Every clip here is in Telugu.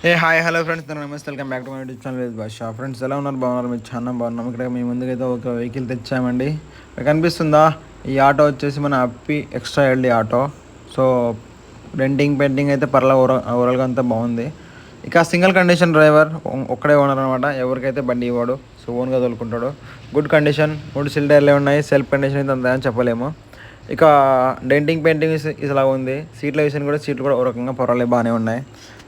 హాయ్ హలో ఫ్రెండ్స్ నమస్తే welcome back to my YouTube channel with భాష. ఫ్రెండ్స్ ఎలా ఉన్నారు? బాగున్నారు? మీరు చాలా బాగున్నాం. ఇక్కడ మీ ముందుకైతే ఒక వెహికల్ తెచ్చామండి. మీకు కనిపిస్తుందా? ఈ ఆటో వచ్చేసి మన అప్పి ఎక్స్ట్రా ఎల్డీ ఆటో. సో డెంటింగ్ పెయింటింగ్ అయితే ఓవరాల్గా అంతా బాగుంది. ఇక సింగిల్ కండిషన్ డ్రైవర్ ఒక్కడే ఓనర్ అనమాట. ఎవరికైతే బండి ఇవ్వడు, సో ఓన్గా తోలుకుంటాడు. గుడ్ కండిషన్, 3 సిలిండర్లే ఉన్నాయి. సెల్ఫ్ కండిషన్ అయితే అంత అని చెప్పలేము. ఇక డెంటింగ్ పెయింటింగ్ ఇలా ఉంది. సీట్ల విషయం కూడా సీట్లు కూడా ఒక రకంగా పర్వాలేదు, బాగానే ఉన్నాయి.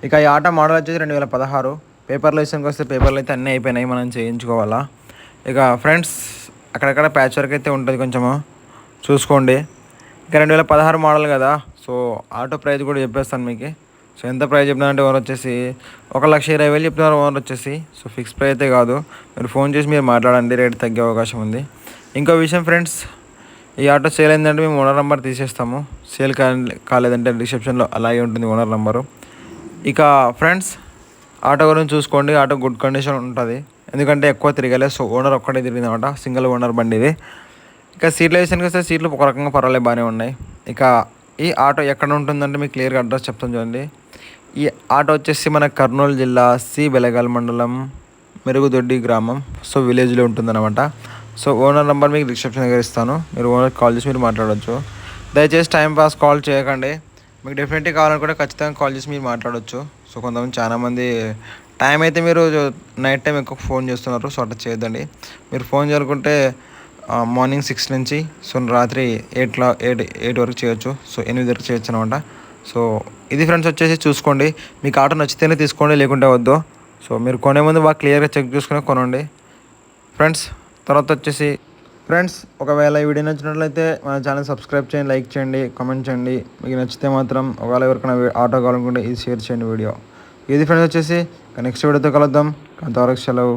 ఇక ఈ ఆటో మోడల్ వచ్చేసి 2016. పేపర్ల విషయానికి వస్తే పేపర్లు అయితే అన్నీ అయిపోయినాయి, మనం చేయించుకోవాలా. ఇక ఫ్రెండ్స్ అక్కడక్కడ ప్యాచ్ వర్క్ అయితే ఉంటుంది, కొంచెము చూసుకోండి. ఇక 2016 మోడల్ కదా, సో ఆటో ప్రైస్ కూడా చెప్పేస్తాను మీకు. సో ఎంత ప్రైస్ చెప్తున్నారంటే ఓనర్ వచ్చేసి 1,20,000 చెప్తున్నారు ఓనర్ వచ్చేసి. సో ఫిక్స్ ప్రైస్ అయితే కాదు, మీరు ఫోన్ చేసి మీరు మాట్లాడండి, రేట్ తగ్గే అవకాశం ఉంది. ఇంకో విషయం ఫ్రెండ్స్, ఈ ఆటో సేల్ అయిందంటే మేము ఓనర్ నెంబర్ తీసేస్తాము. సేల్ కాలేదంటే రిసెప్షన్లో అలాగే ఉంటుంది ఓనర్ నెంబరు. ఇక ఫ్రెండ్స్ ఆటో గురించి చూసుకోండి. ఆటో గుడ్ కండిషన్ ఉంటుంది, ఎందుకంటే ఎక్కువ తిరగలేదు. సో ఓనర్ ఒక్కటే తిరిగింది అనమాట, సింగిల్ ఓనర్ బండి ఇది. ఇక సీట్ల విషయానికి వస్తే సీట్లు ఒక రకంగా పర్వాలేదు, బాగానే ఉన్నాయి. ఇక ఈ ఆటో ఎక్కడ ఉంటుందంటే మీకు క్లియర్గా అడ్రస్ చెప్తాను చూడండి. ఈ ఆటో వచ్చేసి మన కర్నూలు జిల్లా బెలగాల్ మండలం మెరుగుదొడ్డి గ్రామం, సో విలేజ్లో ఉంటుందన్నమాట. సో ఓనర్ నెంబర్ మీకు రిసెప్షన్ దగ్గర ఇస్తాను, మీరు ఓనర్కి కాల్ చేసి మీరు మాట్లాడవచ్చు. దయచేసి టైం పాస్ కాల్ చేయకండి. మీకు డెఫినెట్గా కావాలనుకుంటే ఖచ్చితంగా కాల్ చేసి మీరు మాట్లాడవచ్చు. సో కొంతమంది చాలామంది టైం అయితే మీరు నైట్ టైం ఎక్కువ ఫోన్ చేస్తున్నారు, సో అట్లా చేయొద్దండి. మీరు ఫోన్ చేయాలనుకుంటే మార్నింగ్ 6 నుంచి సో రాత్రి 8 వరకు చేయొచ్చు. సో 8 వరకు చేయొచ్చు అనమాట. సో ఇది ఫ్రెండ్స్ వచ్చేసి చూసుకోండి. మీకు ఆటో నచ్చితేనే తీసుకోండి, లేకుంటే వద్దు. సో మీరు కొనే ముందు బాగా క్లియర్గా చెక్ చేసుకుని కొనండి ఫ్రెండ్స్. తర్వాత వచ్చేసి ఫ్రెండ్స్, ఒకవేళ ఈ వీడియో నచ్చినట్లయితే మన ఛానల్ సబ్స్క్రైబ్ చేయండి, లైక్ చేయండి, కామెంట్ చేయండి. మీకు నచ్చితే మాత్రం ఒకవేళ ఎవరికైనా ఆటో కావాలనుకుంటే ఇది షేర్ చేయండి వీడియో. ఇది ఫ్రెండ్స్ వచ్చేసి నెక్స్ట్ వీడియోతో కలుద్దాం. అంతవరకు సెలవు.